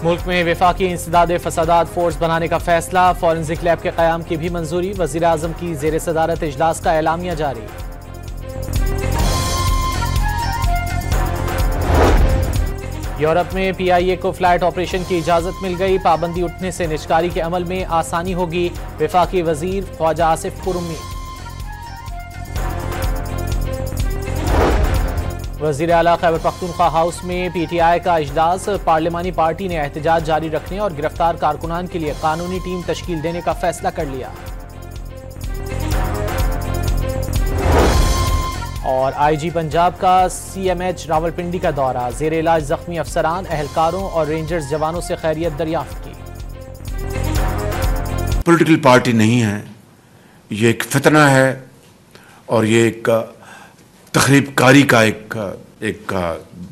मुल्क में वफाकी इंसदाद फसादात फोर्स बनाने का फैसला, फॉरेंसिक लैब के क़याम की भी मंजूरी, वज़ीर आज़म की ज़ेर सदारत इजलास का एलामिया जारी। यूरोप में PIA को फ्लाइट ऑपरेशन की इजाज़त मिल गई, पाबंदी उठने से निजकारी के अमल में आसानी होगी, वफाकी वज़ीर ख्वाजा आसिफ पुरुम्मी। वज़ीर आला खैबर पख्तूनख्वा हाउस में PTI का इजलास, पार्लिमानी पार्टी ने एहतजाज जारी रखने और गिरफ्तार कारकुनान के लिए कानूनी टीम तश्कील देने का फैसला कर लिया। और IG पंजाब का CMH रावलपिंडी का दौरा, ज़ेर इलाज जख्मी अफसरान, एहलकारों और रेंजर्स जवानों से खैरियत दरियाफ्त की। पॉलिटिकल पार्टी नहीं है, ये एक फितना है और ये एक तखरीबकारी का एक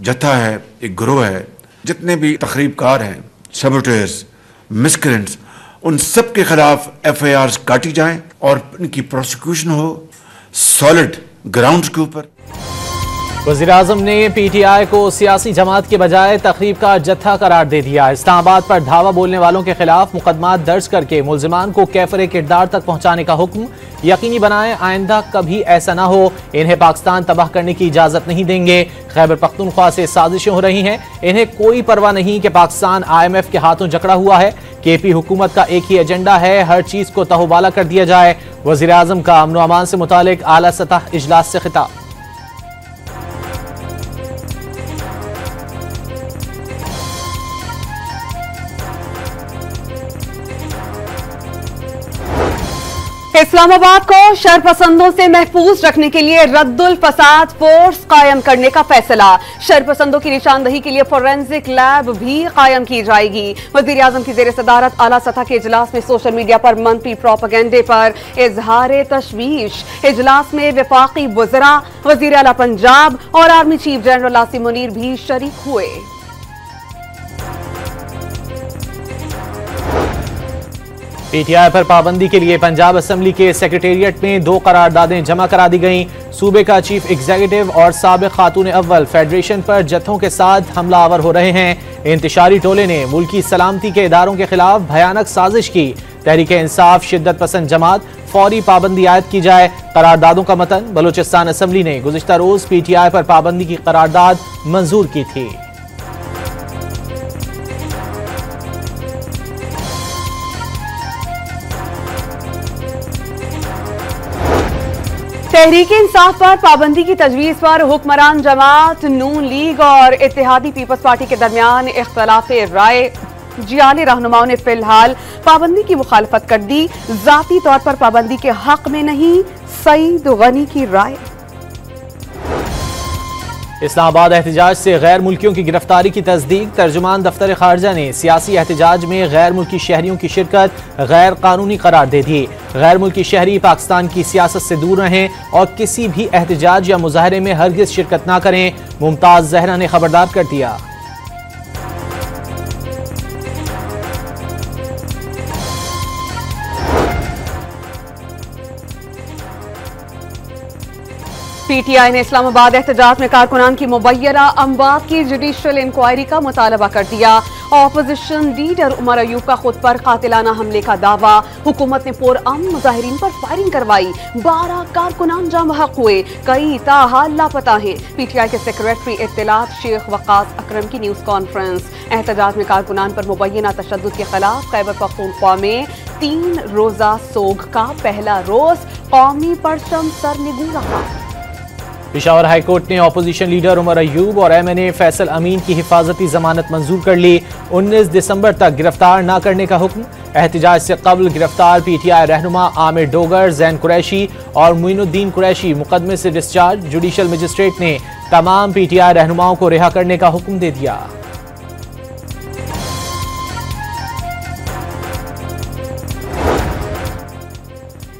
जत्था है, एक गिरोह है। जितने भी तखरीबकार हैं, सबोटेयर्स, मिसक्रेंट्स, उन सब के खिलाफ FIRs काटी जाएं और इनकी प्रोसिक्यूशन हो सॉलिड ग्राउंड्स के ऊपर। वज़ीर आज़म ने PTI को सियासी जमात के बजाय तकरीब का जत्था करार दे दिया। इस्लामाबाद पर धावा बोलने वालों के खिलाफ मुकदमा दर्ज करके मुल्जिमान को कैफरे किरदार तक पहुंचाने का हुक्म, यकीनी बनाएं आइंदा कभी ऐसा ना हो, इन्हें पाकिस्तान तबाह करने की इजाजत नहीं देंगे। खैबर पख्तूनख्वा से साजिशें हो रही हैं, इन्हें कोई परवाह नहीं कि पाकिस्तान IMF के हाथों जकड़ा हुआ है। KP हुकूमत का एक ही एजेंडा है, हर चीज को तहोबाला कर दिया जाए। वज़ीर आज़म का अमन व अमान से मुतालिक आला सतह इजलास से खिताब। इस्लामाबाद को शरपसंदों से महफूज रखने के लिए रद्दुल फसाद फोर्स कायम करने का फैसला, शरपसंदों की निशानदही के लिए फोरेंसिक लैब भी कायम की जाएगी। वज़ीर आज़म की ज़ेर सदारत आला सतह के इजलास में सोशल मीडिया पर मनफी प्रोपेगेंडे पर इजहार तशवीश। इजलास में वफाकी वज़रा, वज़ीर आला पंजाब और army chief general Asim Munir भी शरीक हुए। PTI पर पाबंदी के लिए पंजाब असम्बली के सेक्रेटेरिएट में 2 करारदादें जमा करा दी गईं। सूबे का चीफ एग्जीक्यूटिव और साबिक खातून अव्वल फेडरेशन पर जत्थों के साथ हमलावर हो रहे हैं। इंतशारी टोले ने मुल्की सलामती के इदारों के खिलाफ भयानक साजिश की। तहरीक इंसाफ शिद्दत पसंद जमात, फौरी पाबंदी आयद की जाए। करारदादों का मतन, बलूचिस्तान असम्बली ने गुज़िश्ता रोज PTI पर पाबंदी की करारदाद मंजूर की थी। तहरीक इंसाफ पर पाबंदी की तजवीज पर हुक्मरान जमात, नून लीग और इत्तेहादी पीपल्स पार्टी के दरमियान इख्तलाफ राय। जियाली रहनुमाओं ने फिलहाल पाबंदी की मुखालफत कर दी। जाती तौर पर पाबंदी के हक में नहीं, सईद गनी की राय। इस्लामाबाद एहतजाज से गैर मुल्कियों की गिरफ्तारी की तस्दीक, तर्जुमान दफ्तर खारजा ने सियासी एहतजाज में गैर मुल्की शहरियों की शिरकत गैर कानूनी करार दे दी। गैर मुल्की शहरी पाकिस्तान की सियासत से दूर रहें और किसी भी एहतजाज या मुजाहरे में हरगिज शिरकत ना करें, मुमताज जहरा ने खबरदार कर दिया। PTI ने इस्लामाबाद एहतजाज में कारकुनान की मुबैना अमवात की जुडिशियल इंक्वायरी का मुतालबा कर दिया। ऑपोजिशन लीडर उमर अयूब का खुद पर कातिलाना हमले का दावा, हुकूमत ने पुरअमन मुजाहिरीन पर फायरिंग करवाई, 12 कारकुनान जाम बहक हुए, कई ताहाल लापता हैं। PTI के सेक्रेटरी इत्तलात शेख वकास अकरम की न्यूज कॉन्फ्रेंस। एहतजाज में कारकुनान पर मुबैना तशद्दुद के खिलाफ खैबर पख्तूनख्वा में 3 रोजा सोग का पहला रोज कौमी परचम सरनिगू रहा। पेशावर हाईकोर्ट ने अपोजिशन लीडर उमर अयूब और MNA फैसल अमीन की हिफाजती जमानत मंजूर कर ली। 19 दिसंबर तक गिरफ्तार न करने का हुक्म। एहतजाज से कबल गिरफ्तार PTI रहनुमा आमिर डोगर, जैन कुरैशी और मुइनुद्दीन कुरैशी मुकदमे से डिस्चार्ज। जुडिशियल मजिस्ट्रेट ने तमाम PTI रहनुमाओं को रिहा करने का हुक्म दे दिया।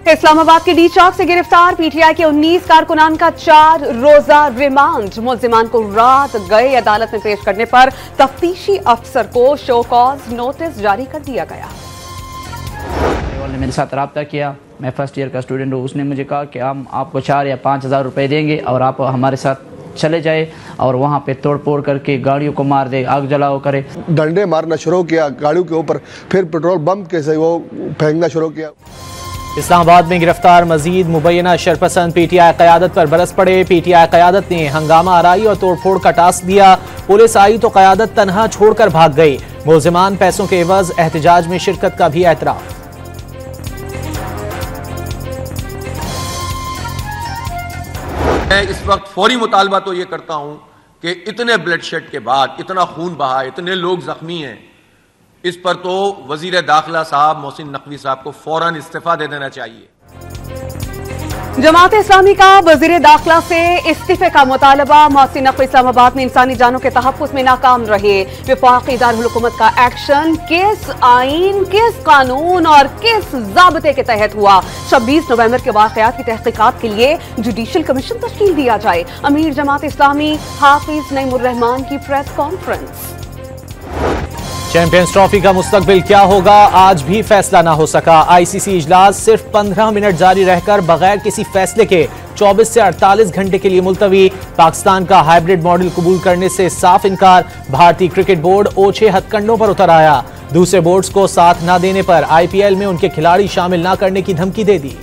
इस्लामाबाद के डी चौक से गिरफ्तार PTI के 19 कारकुनान का 4 रोजा रिमांड। मुल्जिमान को रात गए अदालत में पेश करने पर तफ्तीशी अफसर को शो कॉज नोटिस जारी कर दिया गया। ने मेरे साथ रब्ता किया, मैं फर्स्ट ईयर का स्टूडेंट हूँ। उसने मुझे कहा कि हम आपको 4 या 5 हज़ार रुपये देंगे और आप हमारे साथ चले जाए और वहाँ पे तोड़ फोड़ करके गाड़ियों को मार दे, आग जलाओ करे। डंडे मारना शुरू किया गाड़ियों के ऊपर, फिर पेट्रोल बम कैसे वो फेंकना शुरू किया। इस्लामाबाद में गिरफ्तार मजीद मुबैना शरपसंद पीटीआई क़यादत पर बरस पड़े। पीटीआई क़यादत ने हंगामा आराई और तोड़फोड़ का टास्क दिया। पुलिस आई तो क़यादत तनहा छोड़कर भाग गई। मुल्जिमान पैसों के एवज एहतजाज में शिरकत का भी एतराफ़। मैं इस वक्त फौरी मुतालबा तो ये करता हूं कि इतने ब्लडशेड के बाद, इतना खून बहा, इतने लोग जख्मी हैं, इस पर तो वजीर दाखिला साहब मोहसिन नकवी साहब को फौरन इस्तीफा दे देना चाहिए। जमात इस्लामी का वजीर दाखिला से इस्तीफे का मुतालबा। मोहसिन नकवी इस्लामाबाद में इंसानी जानों के तहफ़्फ़ुज़ में नाकाम रहे। वफाक़ी दारुल हुकूमत का एक्शन किस आईन, किस कानून और किस ज़ाब्ते के तहत हुआ? 26 नवंबर के वाक़यात की तहक़ीक़ात के लिए जुडिशल कमीशन तश्कील दिया जाए। अमीर जमात इस्लामी हाफिज नईमुर रहमान की प्रेस कॉन्फ्रेंस। चैंपियंस ट्रॉफी का मुस्तकबिल क्या होगा, आज भी फैसला ना हो सका। आईसीसी इजलास सिर्फ 15 मिनट जारी रहकर बगैर किसी फैसले के 24 से 48 घंटे के लिए मुलतवी। पाकिस्तान का हाइब्रिड मॉडल कबूल करने से साफ इनकार। भारतीय क्रिकेट बोर्ड ओछे हथकंडों पर उतर आया। दूसरे बोर्ड्स को साथ न देने पर आईपीएल में उनके खिलाड़ी शामिल न करने की धमकी दे दी।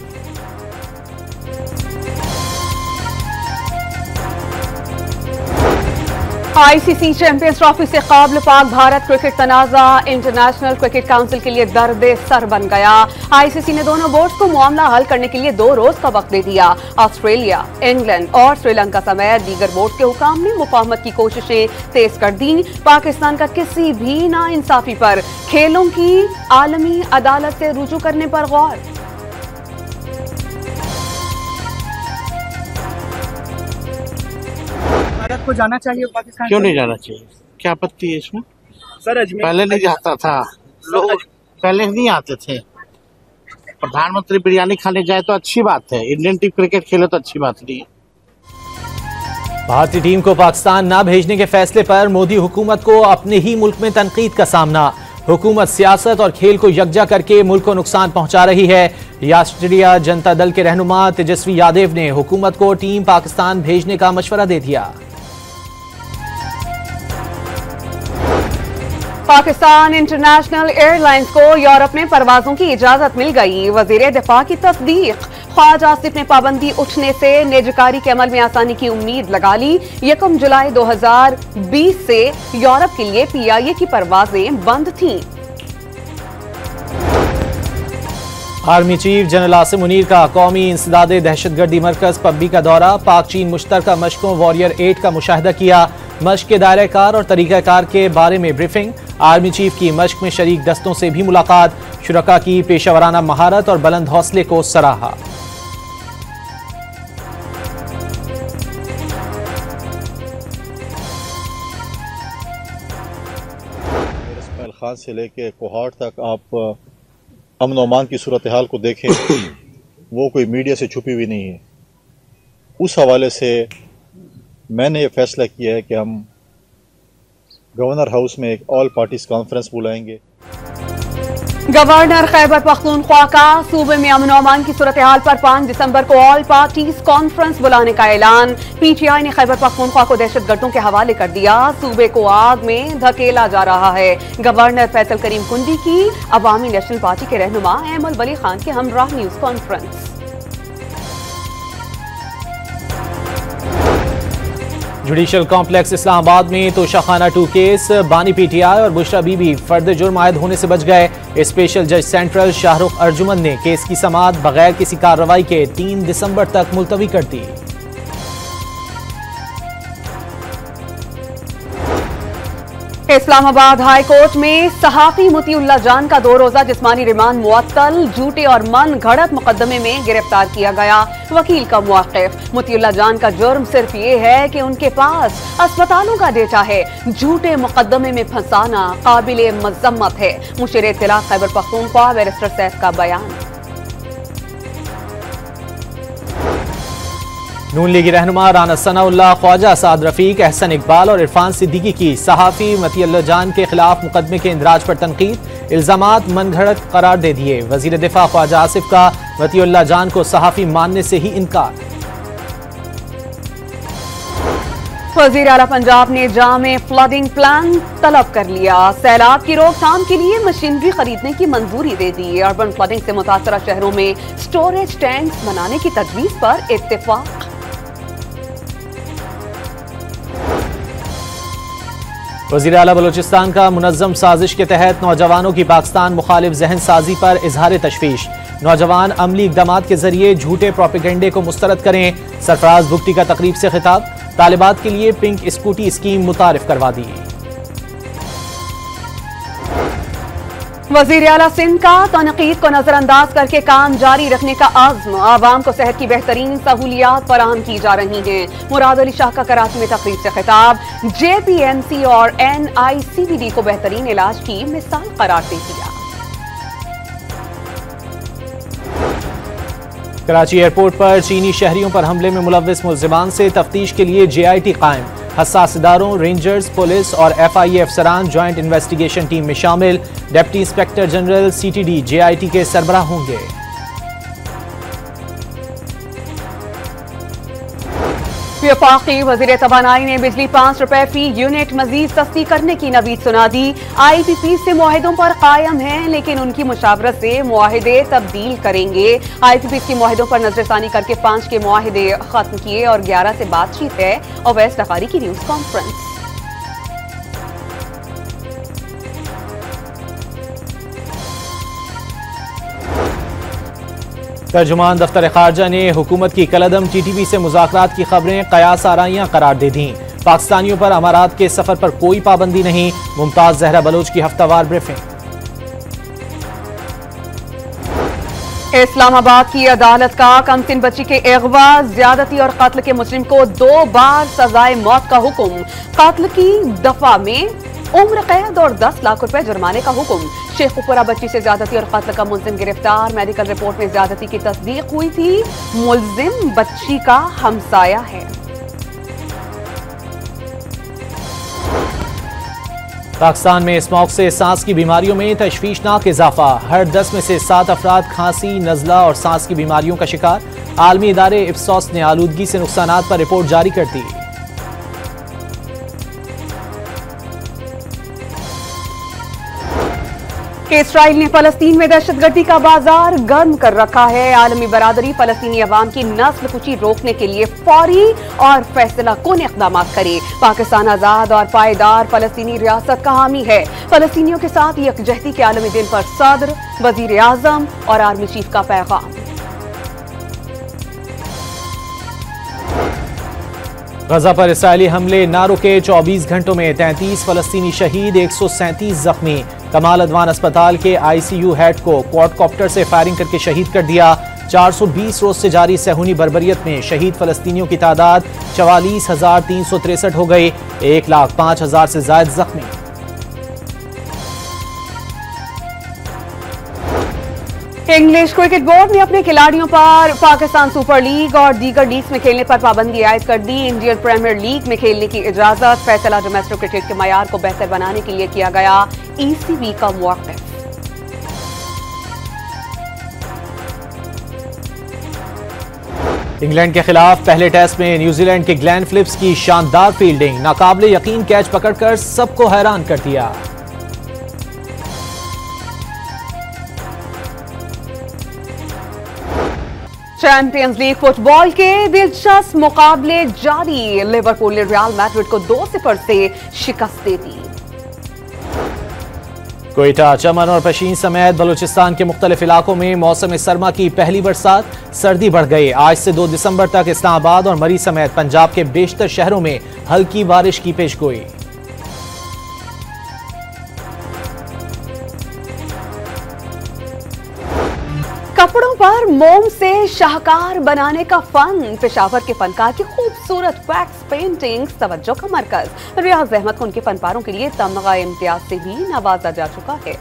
आईसीसी चैंपियंस ट्रॉफी से काबिल पाक भारत क्रिकेट तनाज़ा इंटरनेशनल क्रिकेट काउंसिल के लिए दर्द सर बन गया। आईसीसी ने दोनों बोर्ड्स को मामला हल करने के लिए 2 रोज का वक्त दे दिया। ऑस्ट्रेलिया, इंग्लैंड और श्रीलंका समेत दीगर बोर्ड के हुकाम ने मुफाहमत की कोशिशें तेज कर दी। पाकिस्तान का किसी भी नाइंसाफी पर खेलों की आलमी अदालत से रुजू करने पर गौर। भारत को जाना चाहिए पाकिस्तान? क्यों नहीं जाना चाहिए? क्या आपत्ति है इसमें? सर अजमेर पहले नहीं जाता था, लोग पहले नहीं आते थे। प्रधानमंत्री बिरयानी खाने जाए तो अच्छी बात है, इंडियन टीम क्रिकेट खेले तो अच्छी बात नहीं है। भारतीय टीम को पाकिस्तान न भेजने के फैसले पर मोदी हुकूमत को अपने ही मुल्क में तनकीद का सामना। हुकूमत सियासत और खेल को यकजा करके मुल्क को नुकसान पहुंचा रही है। राष्ट्रीय जनता दल के रहनुमा तेजस्वी यादव ने हुकूमत को टीम पाकिस्तान भेजने का मशवरा दे दिया। पाकिस्तान इंटरनेशनल एयरलाइंस को यूरोप में परवाजों की इजाजत मिल गई। वजीर दिफा की तस्दीक। ख्वाजा आसिफ ने पाबंदी उठने से निजकारी के अमल में आसानी की उम्मीद लगा ली। 1 जुलाई 2020 से यूरोप के लिए पीआईए की परवाजें बंद थीं। Army chief general Asim Munir का कौमी इंसदादे दहशतगर्दी मरकज पब्बी का दौरा। पाक चीन मुश्तरका मशकों वॉरियर 8 का मुशाहिदा किया। मश्क के दायरे कार और तरीक़ाकार के बारे में ब्रीफिंग। आर्मी चीफ की मश्क में शरीक दस्तों से भी मुलाकात। शुरका की पेशावराना महारत और बुलंद हौसले को सराहा। इस्माइल खान से लेके कोहाट तक आप अमन ओमान की सूरत हाल को देखें, वो कोई मीडिया से छुपी हुई नहीं है। उस हवाले से मैंने ये फैसला किया है कि हम गवर्नर हाउस में एक ऑल पार्टीज कॉन्फ्रेंस बुलाएंगे। गवर्नर खैबर पख्तूनख्वा का सूबे में अमन अमान की सूरत हाल पर 5 दिसंबर को ऑल पार्टीज कॉन्फ्रेंस बुलाने का ऐलान। पीटीआई ने खैबर पख्तूनख्वा को दहशतगर्दों के हवाले कर दिया। सूबे को आग में धकेला जा रहा है। गवर्नर फैसल करीम कुंडी की अवामी नेशनल पार्टी के रहनुमा अहमद वली खान के हमराह news conference. Judicial complex Islamabad में तोशाखाना 2 केस। बानी पीटीआई और बुशरा बीबी फर्द जुर्म आयद होने से बच गए। स्पेशल जज सेंट्रल शाहरुख अर्जुमन ने केस की समाअत बगैर किसी कार्रवाई के 3 दिसंबर तक मुलतवी कर दी। इस्लामाबाद हाई कोर्ट में सहाफी मोतीउल्लाह जान का 2 रोजा जिस्मानी रिमांड मुअत्तल। झूठे और मन घड़त मुकदमे में गिरफ्तार किया गया। वकील का मुवाक्किफ। मोतीउल्लाह जान का जुर्म सिर्फ ये है कि उनके पास अस्पतालों का डेटा है। झूठे मुकदमे में फंसाना काबिले मजम्मत है। मुशीर इत्तला खैबर पख्तूनख्वा बैरिस्टर सैफ का बयान। नून लीगी रहनुमा राना सनाउल्लाह, ख्वाजा साद रफीक, एहसन इकबाल और इरफान सिद्दीकी की सहाफी मोतीउल्लाह जान के खिलाफ मुकदमे के इंदराज पर तनकीद। इल्जामात मनगढ़ंत करार दे दिए। वजीर दिफा ख्वाजा आसिफ का मोतीउल्लाह जान को सहाफी मानने से ही इनकार। वज़ीर आला पंजाब ने जामे फ्लडिंग प्लान तलब कर लिया। सैलाब की रोकथाम के लिए मशीनरी खरीदने की मंजूरी दे दी। अर्बन फ्लडिंग से मुतासरा शहरों में स्टोरेज टैंक्स बनाने की तजवीज पर इत्तेफाक। वज़ीर आला बलूचिस्तान का मुनज़्ज़म साजिश के तहत नौजवानों की पाकिस्तान मुखालिफ जहन साजी पर इजहार तशवीश। नौजवान अमली इक़दामात के जरिए झूठे प्रोपेगेंडे को मुस्तरद करें। सरफराज भुगटी का तकरीब से खिताब। तालिबात के लिए पिंक स्कूटी स्कीम मुतारिफ करवा दी। वज़ीर आला सिंध का तनकीद को नजरअंदाज करके काम जारी रखने का आज़्म। आवाम को सेहत की बेहतरीन सहूलियात फराहम की जा रही हैं। मुराद अली शाह का कराची में तकरीब से खिताब। JPMC और NICVD को बेहतरीन इलाज की मिसाल करार दे दिया। कराची एयरपोर्ट पर चीनी शहरियों पर हमले में मुलव्विस मुल्जिमान से तफ्तीश के लिए JIT कायम। हसास इदारों, रेंजर्स, पुलिस और FIA अफसरान ज्वाइंट इन्वेस्टिगेशन टीम में शामिल। Deputy inspector general CTD JIT के सरबराह होंगे। वफाकी वज़ीर तवानाई ने बिजली 5 रुपए फी यूनिट मजीद सस्ती करने की नवीद सुना दी। IPP से मुआहिदों पर कायम हैं, लेकिन उनकी मुशावरत से मुआहिदे तब्दील करेंगे। IPP की मुआहिदों पर नजरसानी करके 5 के मुआहिदे खत्म किए और 11 से बातचीत है। अवैस लखारी की न्यूज कॉन्फ्रेंस। तर्जुमान दफ्तर खारजा ने हुकूमत की कलदम TTP से मुज़ाकरात की खबरें कयास आराइयां करार दे दी। पाकिस्तानियों पर अमारात के सफर पर कोई पाबंदी नहीं। मुमताज जहरा बलोच की हफ्तावार ब्रीफिंग। इस्लामाबाद की अदालत का कमसिन बच्ची के अगवा, ज्यादती और कत्ल के मुजरिम को 2 बार सजाए मौत का हुक्म। कत्ल की दफा में उम्र कैद और 10 लाख रुपए जुर्माने का हुक्म। शेखुपुरा बच्ची से ज्यादती और कत्ल का मुलजिम गिरफ्तार। मेडिकल रिपोर्ट में ज्यादती की तस्दीक हुई थी। मुलजिम बच्ची का हमसाया है। पाकिस्तान में स्मॉग से सांस की बीमारियों में तशवीशनाक इजाफा। हर 10 में से 7 अफराद खांसी, नजला और सांस की बीमारियों का शिकार। आलमी इदारे इफ्सॉस ने आलूदगी से नुकसानात पर रिपोर्ट जारी कर दी। इसराइल ने फलस्तीन में दहशतगर्दी का बाजार गर्म कर रखा है। आलमी बरादरी फलस्तीनी अवाम की नस्ल कुची रोकने के लिए फौरी और फैसला कुन इक़दाम करे। पाकिस्तान आजाद और पायदार फलस्तीनी रियासत का हामी है। फलस्तीनियों के साथ यकजहती के आलमी दिन पर सदर, वजीर आजम और आर्मी चीफ का पैगाम। गजा पर इसराइली हमले ना रुके। 24 घंटों में 33 फलस्तीनी शहीद, 137 जख्मी। कमाल अदवान अस्पताल के ICU हेड को क्वाडकॉप्टर से फायरिंग करके शहीद कर दिया। 420 रोज से जारी सहूनी बर्बरियत में शहीद फलस्तीनियों की तादाद 44,363 हो गई। 1,05,000 से ज्यादा जख्मी। इंग्लिश क्रिकेट बोर्ड ने अपने खिलाड़ियों पर पाकिस्तान सुपर लीग और दीगर लीग में खेलने पर पाबंदी आयद कर दी। इंडियन प्रीमियर लीग में खेलने की इजाजत। फैसला डोमेस्टिक क्रिकेट के मयार को बेहतर बनाने के लिए किया गया। ECB का मुआक़िफ़। इंग्लैंड के खिलाफ पहले टेस्ट में न्यूजीलैंड के ग्लेन फिलिप्स की शानदार फील्डिंग। नाकाबिले यकीन कैच पकड़कर सबको हैरान कर दिया। चैंपियंस लीग फुटबॉल के दिलचस्प मुकाबले जारी। लिवरपूल ने रियल मैड्रिड को 2-0 से शिकस्त दे दी। कोयटा, चमन और पशीन समेत बलूचिस्तान के मुख्तलिफ इलाकों में मौसम सरमा की पहली बरसात। सर्दी बढ़ गई। आज से 2 दिसंबर तक इस्लामाबाद और मरी समेत पंजाब के बेशतर शहरों में हल्की बारिश की पेशगोई। कपड़ों पर मोम से शाहकार बनाने का फन। पेशावर के फनकार की खूबसूरत वैक्स पेंटिंग्स तवज्जो का मरकज। रियाज अहमद को उनके फनपारों के लिए तमगा इम्तियाज से भी नवाजा जा चुका है।